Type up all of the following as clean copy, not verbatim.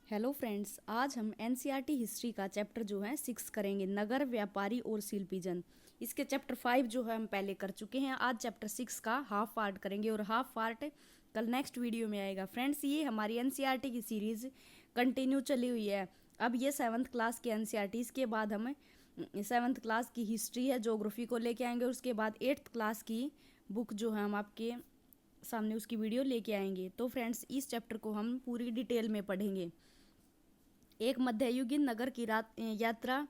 Hello friends, आज हम NCERT history का चैप्टर जो है 6 करेंगे, नगर व्यापारी और शिल्पी जन। इसके चैप्टर 5 जो है हम पहले कर चुके हैं। आज चैप्टर 6 का हाफ पार्ट करेंगे और हाफ पार्ट कल नेक्स्ट वीडियो में आएगा। फ्रेंड्स, ये हमारी एनसीईआरटी की सीरीज कंटिन्यू चली हुई है। अब ये 7th क्लास की एनसीईआरटी, इसके बाद हम 7th क्लास की हिस्ट्री है, ज्योग्राफी को लेके आएंगे। उसके बाद 8th क्लास की बुक जो है हम आपके सामने उसकी वीडियो लेके आएंगे। तो फ्रेंड्स, इस चैप्टर को हम पूरी डिटेल में पढ़ेंगे। एक मध्ययुगीन नगर की यात्रा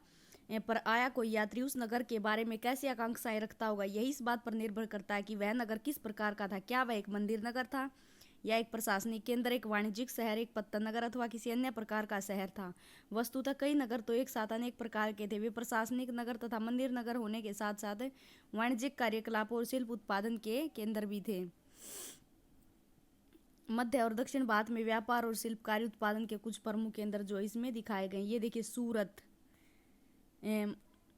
पर आया कोई यात्री उस नगर के बारे में कैसी आकांक्षाएं रखता होगा, यही इस बात पर निर्भर करता है कि वह नगर किस प्रकार का था। क्या वह एक मंदिर नगर था, या एक प्रशासनिक केंद्र, एक वाणिज्यिक शहर, एक पत्तन नगर, अथवा किसी अन्य प्रकार का शहर था। वस्तुतः कई नगर तो एक साथ अनेक प्रकार के थे। वे प्रशासनिक नगर तथा मंदिर नगर होने के साथ साथ वाणिज्यिक कार्यकलापों और शिल्प उत्पादन के केंद्र भी थे। मध्य और दक्षिण भारत में व्यापार और शिल्पकारी उत्पादन के कुछ प्रमुख केंद्र जो इसमें दिखाए गए, ये देखिए सूरत,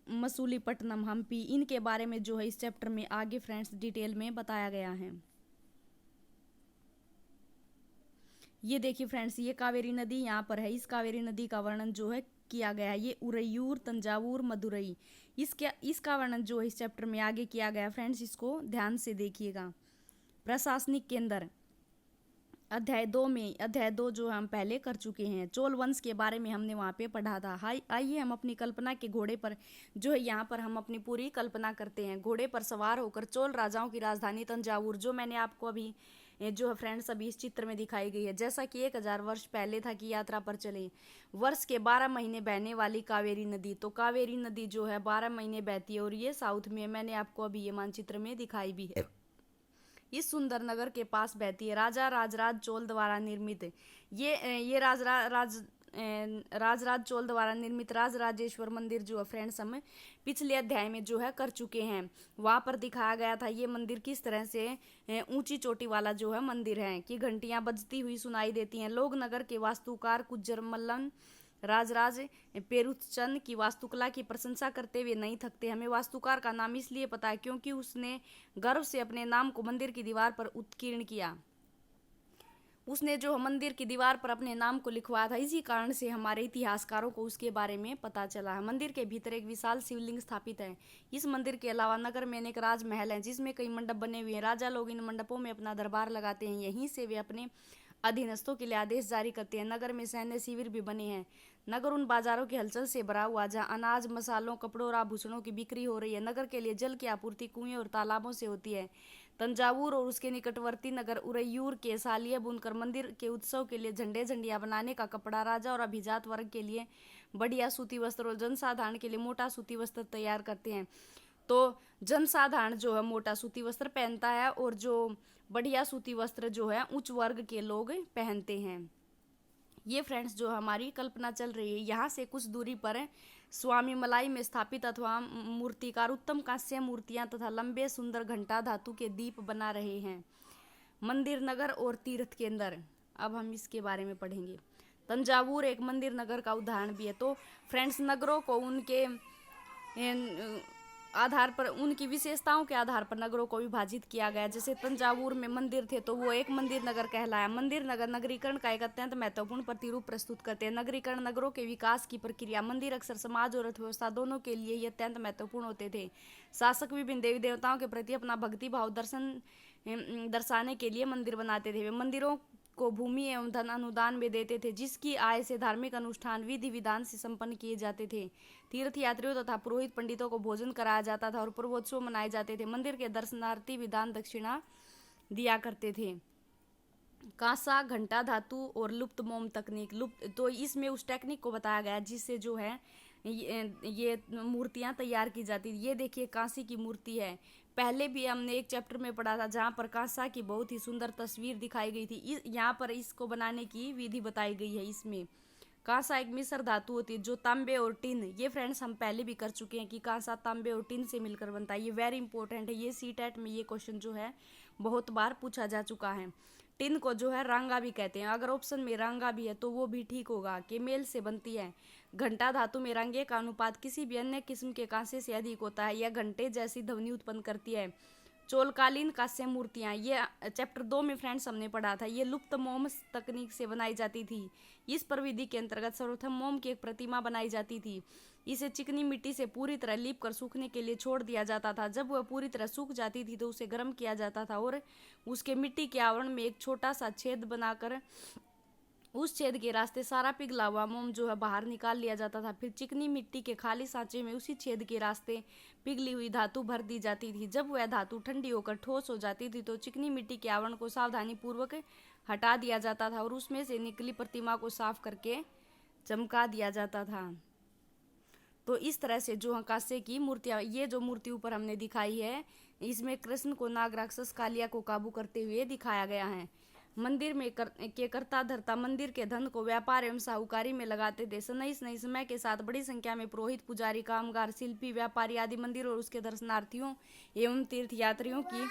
मसूलीपट्टनम, हम्पी, इनके बारे में जो है इस चैप्टर में आगे फ्रेंड्स डिटेल में बताया गया है। ये देखिए फ्रेंड्स, ये कावेरी नदी यहाँ पर है। इस कावेरी नदी का वर्णन जो है किया गया है। ये उरैयूर, तंजावुर, मदुरई, इसका वर्णन जो है इस चैप्टर में आगे किया गया। फ्रेंड्स, इसको ध्यान से देखिएगा। प्रशासनिक केंद्र अध्याय 2 जो हम पहले कर चुके हैं। चोल वंश के बारे में हमने वहाँ पे पढ़ा था। आइए हम अपनी कल्पना के घोड़े पर जो है यहाँ पर हम अपनी पूरी कल्पना करते हैं। घोड़े पर सवार होकर चोल राजाओं की राजधानी तंजावुर, जो मैंने आपको अभी जो है फ्रेंड्स अभी इस चित्र में दिखाई गई है, जैसा कि 1000 वर्ष पहले था, की यात्रा पर चले। वर्ष के 12 महीने बहने वाली कावेरी नदी, तो कावेरी नदी जो है 12 महीने बहती है और ये साउथ में, मैंने आपको अभी ये मानचित्र में दिखाई भी है। इस सुंदर नगर के पास बहती है। राजा राजराज चोल द्वारा निर्मित ये राजराज चोल द्वारा निर्मित राजराजेश्वर मंदिर जो है फ्रेंड्स हम पिछले अध्याय में जो है कर चुके हैं। वहां पर दिखाया गया था ये मंदिर किस तरह से ऊंची चोटी वाला जो है मंदिर है, कि घंटियां बजती हुई सुनाई देती हैं। लोग नगर के वास्तुकार कुज्जर मल्लन राजराज पेरुचंद की वास्तुकला की प्रशंसा करते हुए नहीं थकते। हमें वास्तुकार का नाम इसलिए पता है क्योंकि उसने गर्व से अपने नाम को मंदिर की दीवार पर उत्कीर्ण किया। उसने जो मंदिर की दीवार पर अपने नाम को लिखवाया था, इसी कारण से हमारे इतिहासकारों को उसके बारे में पता चला है। मंदिर के भीतर एक विशाल शिवलिंग स्थापित है। इस मंदिर के अलावा नगर में अनेक राजमहल हैं, जिसमें कई मंडप बने हुए हैं। राजा लोग इन मंडपों में अपना दरबार लगाते हैं। यहीं से वे अपने अधीनस्थों के लिए आदेश जारी करते हैं। नगर में सैन्य शिविर भी बने हैं। नगर उन बाजारों की हलचल से भरा हुआ जहां अनाज, मसालों, कपड़ों और आभूषणों की बिक्री हो रही है। नगर के लिए जल की आपूर्ति कुएं और तालाबों से होती है। तंजावुर और उसके निकटवर्ती नगर उरैयूर के सालिया बुनकर मंदिर के उत्सव के लिए झंडे, झंडियां बनाने का कपड़ा, राजा और अभिजात वर्ग के लिए बढ़िया सूती वस्त्र और जनसाधारण के लिए मोटा सूती वस्त्र तैयार करते हैं। तो जनसाधारण जो है मोटा सूती वस्त्र पहनता है और जो बढ़िया सूती वस्त्र जो है उच्च वर्ग के लोग पहनते हैं। ये फ्रेंड्स जो हमारी कल्पना चल रही है। यहाँ से कुछ दूरी पर स्वामी मलाई में स्थापित अथवा मूर्तिकार उत्तम कांस्य मूर्तियां तथा लंबे सुंदर घंटा धातु के दीप बना रहे हैं। मंदिर नगर और तीर्थ केंद्र, अब हम इसके बारे में पढ़ेंगे। तंजावुर एक मंदिर नगर का उदाहरण भी है। तो फ्रेंड्स, नगरों को उनके आधार पर, उनकी विशेषताओं के आधार पर नगरों को विभाजित किया गया। जैसे तंजावुर में मंदिर थे तो वो एक मंदिर नगर कहलाया। मंदिर नगर नगरीकरण का एक अत्यंत महत्वपूर्ण प्रतिरूप प्रस्तुत करते हैं। नगरीकरण नगरों के विकास की प्रक्रिया। मंदिर अक्सर समाज और अर्थव्यवस्था दोनों के लिए ही अत्यंत महत्वपूर्ण होते थे। शासक विभिन्न देवी देवताओं के प्रति अपना भक्ति भाव दर्शाने के लिए मंदिर बनाते थे। वे मंदिरों को भूमि एवं धन अनुदान में देते थे, जिसकी आय से धार्मिक अनुष्ठान विधि विधान से संपन्न किए जाते थे। तीर्थ यात्रियों तथा पुरोहित पंडितों को भोजन कराया जाता था और पर्वोत्सव मनाए जाते थे। मंदिर के दर्शनार्थी विधान दक्षिणा दिया करते थे। कांसा, घंटा धातु और लुप्त मोम तकनीक। लुप्त, तो इसमें उस टेक्निक को बताया गया जिससे जो है ये मूर्तियां तैयार की जाती थी। ये देखिए कांसी की मूर्ति है। पहले भी हमने एक चैप्टर में पढ़ा था जहाँ पर कांसा की बहुत ही सुंदर तस्वीर दिखाई गई थी। यहाँ पर इसको बनाने की विधि बताई गई है। इसमें कांसा एक मिश्र धातु होती है जो तांबे और टिन, ये फ्रेंड्स हम पहले भी कर चुके हैं कि कांसा तांबे और टिन से मिलकर बनता है। ये वेरी इंपॉर्टेंट है। ये सीटेट में ये क्वेश्चन जो है बहुत बार पूछा जा चुका है। टिन को जो है रांगा भी कहते हैं। अगर ऑप्शन में रांगा भी है तो वो भी ठीक होगा कि मेल से बनती है। घंटा धातु में रांगे का अनुपात किसी भी अन्य किस्म के कांसे से अधिक होता है। यह घंटे जैसी ध्वनि उत्पन्न करती है। चोलकालीन कांस्य मूर्तियां, ये चैप्टर 2 में फ्रेंड्स हमने पढ़ा था। ये लुप्त मोम तकनीक से बनाई जाती थी। इस प्रविधि के अंतर्गत सर्वप्रथम मोम की एक प्रतिमा बनाई जाती थी। इसे चिकनी मिट्टी से पूरी तरह लीप कर सूखने के लिए छोड़ दिया जाता था। जब वह पूरी तरह सूख जाती थी तो उसे गर्म किया जाता था और उसके मिट्टी के आवरण में एक छोटा सा छेद बनाकर उस छेद के रास्ते सारा पिघला हुआ मोम जो है बाहर निकाल लिया जाता था। फिर चिकनी मिट्टी के खाली सांचे में उसी छेद के रास्ते पिघली हुई धातु भर दी जाती थी। जब वह धातु ठंडी होकर ठोस हो जाती थी तो चिकनी मिट्टी के आवरण को सावधानी पूर्वक हटा दिया जाता था और उसमें से निकली प्रतिमा को साफ करके चमका दिया जाता था। तो इस तरह से जो कांसे की मूर्तियां, ये जो मूर्ति ऊपर हमने दिखाई है, इसमें कृष्ण को नाग राक्षस कालिया को काबू करते हुए दिखाया गया है। मंदिर में के करता धरता मंदिर के धन को व्यापार एवं साहूकारी में लगाते थे। नई समय के साथ बड़ी संख्या में पुरोहित, पुजारी, कामगार, शिल्पी, व्यापारी आदि मंदिर और उसके दर्शनार्थियों एवं तीर्थयात्रियों की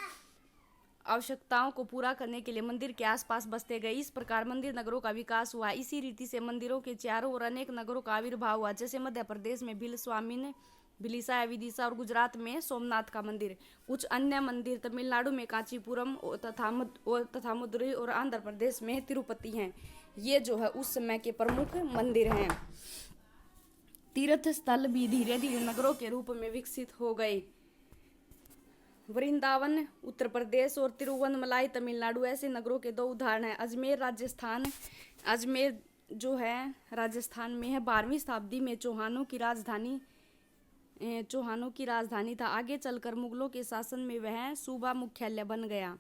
आवश्यकताओं को पूरा करने के लिए मंदिर के आसपास बसते गए। इस प्रकार मंदिर नगरों का विकास हुआ। इसी रीति से मंदिरों के चारों ओर अनेक नगरों का आविर्भाव हुआ, जैसे मध्य प्रदेश में भिल स्वामिन, भिलिसा, विदिशा और गुजरात में सोमनाथ का मंदिर। कुछ अन्य मंदिर तमिलनाडु में कांचीपुरम तथा मदुरई और आंध्र प्रदेश में तिरुपति हैं। ये जो है उस समय के प्रमुख मंदिर हैं। तीर्थ स्थल भी धीरे धीरे नगरों के रूप में विकसित हो गए। वृंदावन उत्तर प्रदेश और तिरुवन्नमलाई तमिलनाडु ऐसे नगरों के 2 उदाहरण हैं। अजमेर जो है राजस्थान में है। 12वीं शताब्दी में चौहानों की राजधानी था। आगे चलकर मुगलों के शासन में वह सूबा मुख्यालय बन गया।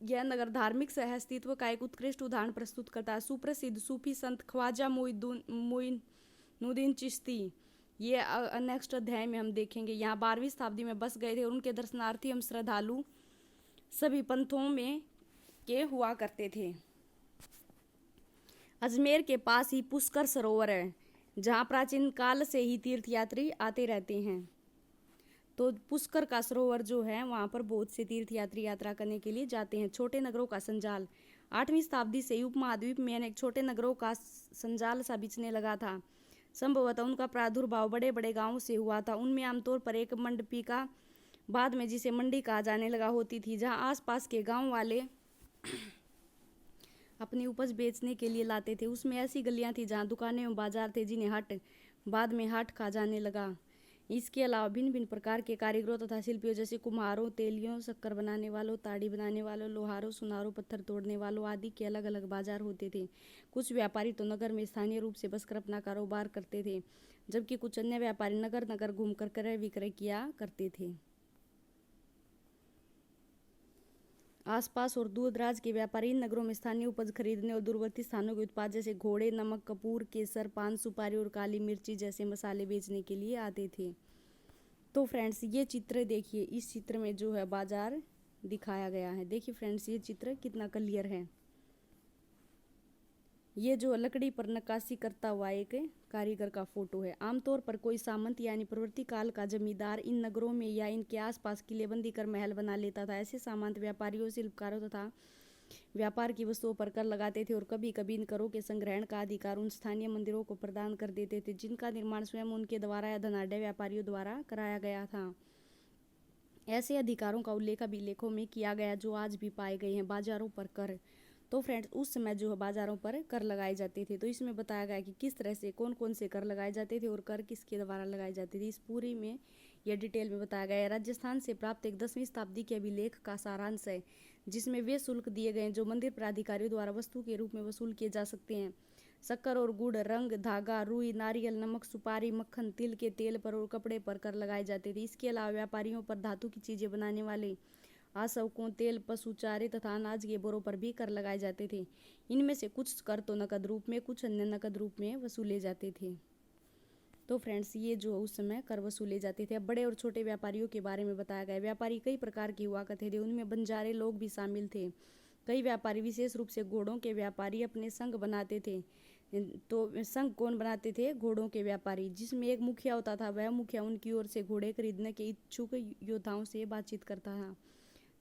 यह नगर धार्मिक सह अस्तित्व का एक उत्कृष्ट उदाहरण प्रस्तुत करता है। सुप्रसिद्ध सूफी संत ख्वाजा मोइनुद्दीन चिश्ती, ये नेक्स्ट अध्याय में हम देखेंगे। यहाँ 12वीं शताब्दी में बस गए थे और उनके दर्शनार्थी एवं श्रद्धालु सभी पंथों में के हुआ करते थे। अजमेर के पास ही पुष्कर सरोवर है, जहाँ प्राचीन काल से ही तीर्थयात्री आते रहते हैं। तो पुष्कर का सरोवर जो है वहाँ पर बहुत से तीर्थयात्री यात्रा करने के लिए जाते हैं। छोटे नगरों का संजाल। 8वीं शताब्दी से उपमहाद्वीप में अनेक छोटे नगरों का संजाल सा बिछने लगा था। संभवतः उनका प्रादुर्भाव बड़े बड़े गांवों से हुआ था। उनमें आमतौर पर एक मंडपिका, बाद में जिसे मंडी कहा जाने लगा, होती थी, जहां आसपास के गांव वाले अपनी उपज बेचने के लिए लाते थे। उसमें ऐसी गलियां थी जहां दुकानें एवं बाजार थे, जिन्हें हट बाद में हाट कहा जाने लगा। इसके अलावा भिन्न भिन्न प्रकार के कारीगरों तथा शिल्पियों जैसे कुम्हारों, तेलियों, शक्कर बनाने वालों, ताड़ी बनाने वालों, लोहारों, सुनारों, पत्थर तोड़ने वालों आदि के अलग अलग बाजार होते थे। कुछ व्यापारी तो नगर में स्थानीय रूप से बसकर अपना कारोबार करते थे, जबकि कुछ अन्य व्यापारी नगर नगर घूमकर क्रय विक्रय किया करते थे। आसपास और दूर दराज के व्यापारी इन नगरों में स्थानीय उपज खरीदने और दूरवर्ती स्थानों के उत्पाद जैसे घोड़े, नमक, कपूर, केसर, पान, सुपारी और काली मिर्ची जैसे मसाले बेचने के लिए आते थे। तो फ्रेंड्स ये चित्र देखिए, इस चित्र में जो है बाजार दिखाया गया है। देखिए फ्रेंड्स ये चित्र कितना क्लियर है। ये जो लकड़ी पर नक्काशी करता हुआ एक कारीगर का फोटो है। आमतौर पर कोई सामंत यानी प्रवृत्ति काल का जमींदार इन नगरों में या इनके आसपास किलेबंदी कर महल बना लेता था। ऐसे सामंत व्यापारियों, शिल्पकारों तथा व्यापार की वस्तुओं पर कर लगाते थे और कभी कभी इन करों के संग्रहण का अधिकार उन स्थानीय मंदिरों को प्रदान कर देते थे, जिनका निर्माण स्वयं उनके द्वारा या धनाढ्य व्यापारियों द्वारा कराया गया था। ऐसे अधिकारों का उल्लेख अभिलेखों में किया गया जो आज भी पाए गए हैं। बाजारों पर कर। तो फ्रेंड्स उस समय जो है बाजारों पर कर लगाए जाते थे। तो इसमें बताया गया कि किस तरह से कौन कौन से कर लगाए जाते थे और कर किसके द्वारा लगाए जाते थे। इस पूरी में यह डिटेल में बताया गया है। राजस्थान से प्राप्त एक 10वीं शताब्दी के अभिलेख का सारांश है, जिसमें वे शुल्क दिए गए जो मंदिर प्राधिकारियों द्वारा वस्तु के रूप में वसूल किए जा सकते हैं। शक्कर और गुड़, रंग, धागा, रुई, नारियल, नमक, सुपारी, मक्खन, तिल के तेल पर और कपड़े पर कर लगाए जाते थे। इसके अलावा व्यापारियों पर धातु की चीजें बनाने वाले आसवकों, तेल, पशु चारे तथा अनाज के बोरों पर भी कर लगाए जाते थे। इनमें से कुछ कर तो नकद रूप में, कुछ अन्य नकद रूप में वसूले जाते थे। तो फ्रेंड्स ये जो उस समय कर वसूले जाते थे। अब बड़े और छोटे व्यापारियों के बारे में बताया गया। व्यापारी कई प्रकार के हुआ करते थे, उनमें बंजारे लोग भी शामिल थे। कई व्यापारी, विशेष रूप से घोड़ों के व्यापारी, अपने संघ बनाते थे। तो संघ कौन बनाते थे? घोड़ों के व्यापारी, जिसमें एक मुखिया होता था। वह मुखिया उनकी ओर से घोड़े खरीदने के इच्छुक योद्धाओं से बातचीत करता था।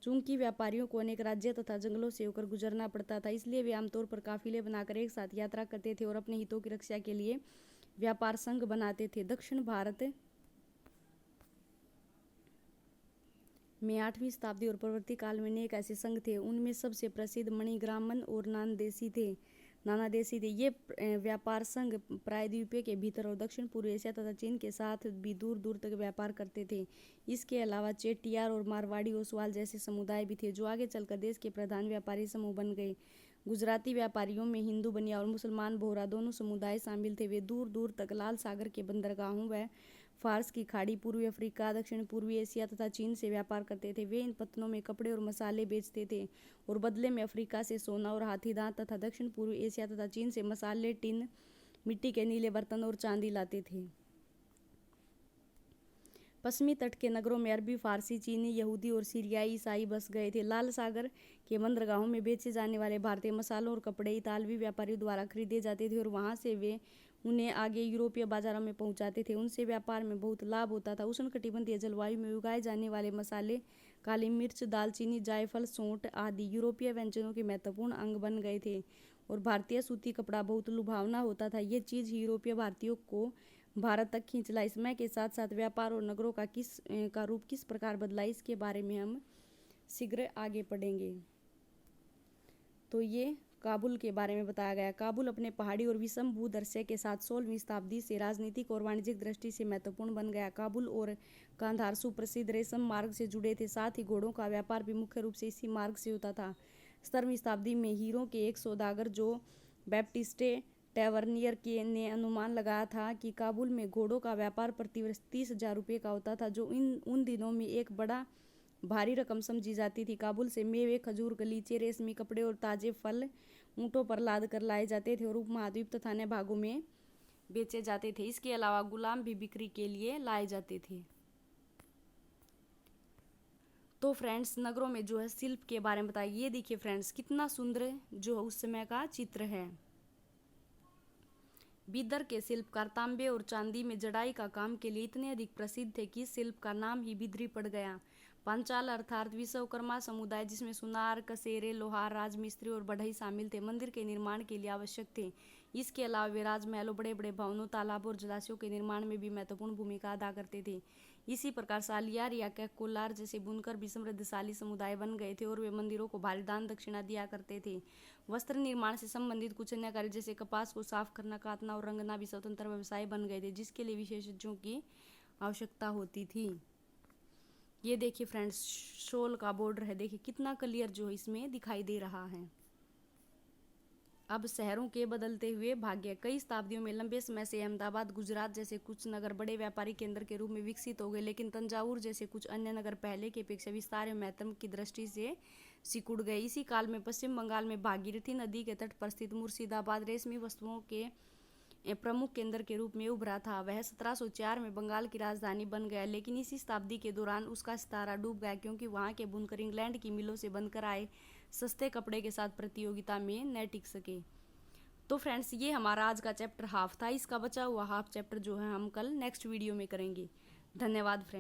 चूंकि व्यापारियों को अनेक राज्य तथा जंगलों से होकर गुजरना पड़ता था, इसलिए वे आमतौर पर काफिले बनाकर एक साथ यात्रा करते थे और अपने हितों की रक्षा के लिए व्यापार संघ बनाते थे। दक्षिण भारत में 8वीं शताब्दी और परवर्ती काल में अनेक ऐसे संघ थे। उनमें सबसे प्रसिद्ध मणिग्रामन और नानादेशी थे। ये व्यापार संघ प्रायद्वीपीय के भीतर और दक्षिण पूर्व एशिया तथा चीन के साथ भी दूर दूर तक व्यापार करते थे। इसके अलावा चेट्टियार और मारवाड़ी ओसवाल जैसे समुदाय भी थे, जो आगे चलकर देश के प्रधान व्यापारी समूह बन गए। गुजराती व्यापारियों में हिंदू बनिया और मुसलमान बोहरा दोनों समुदाय शामिल थे। वे दूर दूर तक लाल सागर के बंदरगाहों व फारस की खाड़ी, पूर्वी अफ्रीका, दक्षिण पूर्वी एशिया तथा चीन से व्यापार करते थे। वे इन पत्तनों में कपड़े और मसाले बेचते थे और बदले में अफ्रीका से सोना और हाथी दांत तथा दक्षिण पूर्वी एशिया तथा चीन से मसाले, टिन, मिट्टी के नीले बर्तन और चांदी लाते थे। पश्चिमी तट के नगरों में अरबी, फारसी, चीनी, यहूदी और सीरियाई ईसाई बस गए थे। लाल सागर के बंदरगाहों में बेचे जाने वाले भारतीय मसालों और कपड़े इतालवी व्यापारियों द्वारा खरीदे जाते थे और वहां से वे उन्हें आगे यूरोपीय बाजारों में पहुंचाते थे। उनसे व्यापार में बहुत लाभ होता था। उष्णकटिबंधीय जलवायु में उगाए जाने वाले मसाले, काली मिर्च, दालचीनी, जायफल, सौंठ आदि यूरोपीय व्यंजनों के महत्वपूर्ण अंग बन गए थे और भारतीय सूती कपड़ा बहुत लुभावना होता था। ये चीज़ यूरोपीय भारतीयों को भारत तक खींच लाई। समय के साथ साथ व्यापार और नगरों का रूप किस प्रकार बदला, इसके बारे में हम शीघ्र आगे पढ़ेंगे। तो ये काबुल के बारे में बताया गया। काबुल अपने पहाड़ी और विषम भूदृश्य के साथ 16वीं शताब्दी से राजनीतिक और वाणिज्यिक दृष्टि से महत्वपूर्ण बन गया। काबुल और कांधार सुप्रसिद्ध रेशम मार्ग से जुड़े थे। साथ ही घोड़ों का व्यापार भी मुख्य रूप से इसी मार्ग से होता था। 17वीं शताब्दी में हीरों के एक सौदागर जो बैप्टिस्टे टैवर्नियर ने अनुमान लगाया था कि काबुल में घोड़ों का व्यापार प्रतिवर्ष 30,000 रुपये का होता था, जो उन दिनों में एक बड़ा भारी रकम समझी जाती थी। काबुल से मेवे, खजूर, गलीचे, रेशमी कपड़े और ताजे फल ऊँटों पर लाद कर लाए जाते थे और उपमहाद्वीप तथा अन्य भागों में बेचे जाते थे। इसके अलावा गुलाम भी बिक्री के लिए लाए जाते थे। तो फ्रेंड्स, नगरों में जो है शिल्प के बारे में बताइए। ये देखिए फ्रेंड्स, कितना सुंदर जो उस समय का चित्र है। बीदर के शिल्पकार तांबे और चांदी में जड़ाई का काम के लिए इतने अधिक प्रसिद्ध थे कि इस शिल्प का नाम ही बिदरी पड़ गया। पांचाल अर्थात विश्वकर्मा समुदाय, जिसमें सुनार, कसेरे, लोहार, राजमिस्त्री और बढ़ई शामिल थे, मंदिर के निर्माण के लिए आवश्यक थे। इसके अलावा वे राजमहलों, बड़े बड़े भवनों, तालाबों और जलाशयों के निर्माण में भी महत्वपूर्ण भूमिका अदा करते थे। इसी प्रकार सालियार या कोलार जैसे बुनकर भी समृद्धशाली समुदाय बन गए थे और वे मंदिरों को भारी दान दक्षिणा दिया करते थे। वस्त्र निर्माण से संबंधित कुछ अन्य कार्य जैसे कपास को साफ करना, काटना और रंगना भी स्वतंत्र व्यवसाय बन गए थे, जिसके लिए विशेषज्ञों की आवश्यकता होती थी। ये देखिए फ्रेंड्स, शॉल का बॉर्डर है, देखिए कितना क्लियर जो है इसमें दिखाई दे रहा है। अब शहरों के बदलते हुए भाग्य। कई शताब्दियों में लंबे समय से अहमदाबाद, गुजरात जैसे कुछ नगर बड़े व्यापारिक केंद्र के रूप में विकसित हो गए, लेकिन तंजावुर जैसे कुछ अन्य नगर पहले की अपेक्षा विस्तार एवं महत्व की दृष्टि से सिकुड़ गए। इसी काल में पश्चिम बंगाल में भागीरथी नदी के तट पर स्थित मुर्शिदाबाद रेशमी वस्तुओं के प्रमुख केंद्र के रूप में उभरा था। वह 1704 में बंगाल की राजधानी बन गया, लेकिन इसी शताब्दी के दौरान उसका सितारा डूब गया, क्योंकि वहां के बुनकर इंग्लैंड की मिलों से बनकर आए सस्ते कपड़े के साथ प्रतियोगिता में न टिक सके। तो फ्रेंड्स, ये हमारा आज का चैप्टर हाफ था। इसका बचा हुआ हाफ चैप्टर जो है हम कल नेक्स्ट वीडियो में करेंगे। धन्यवाद फ्रेंड्स।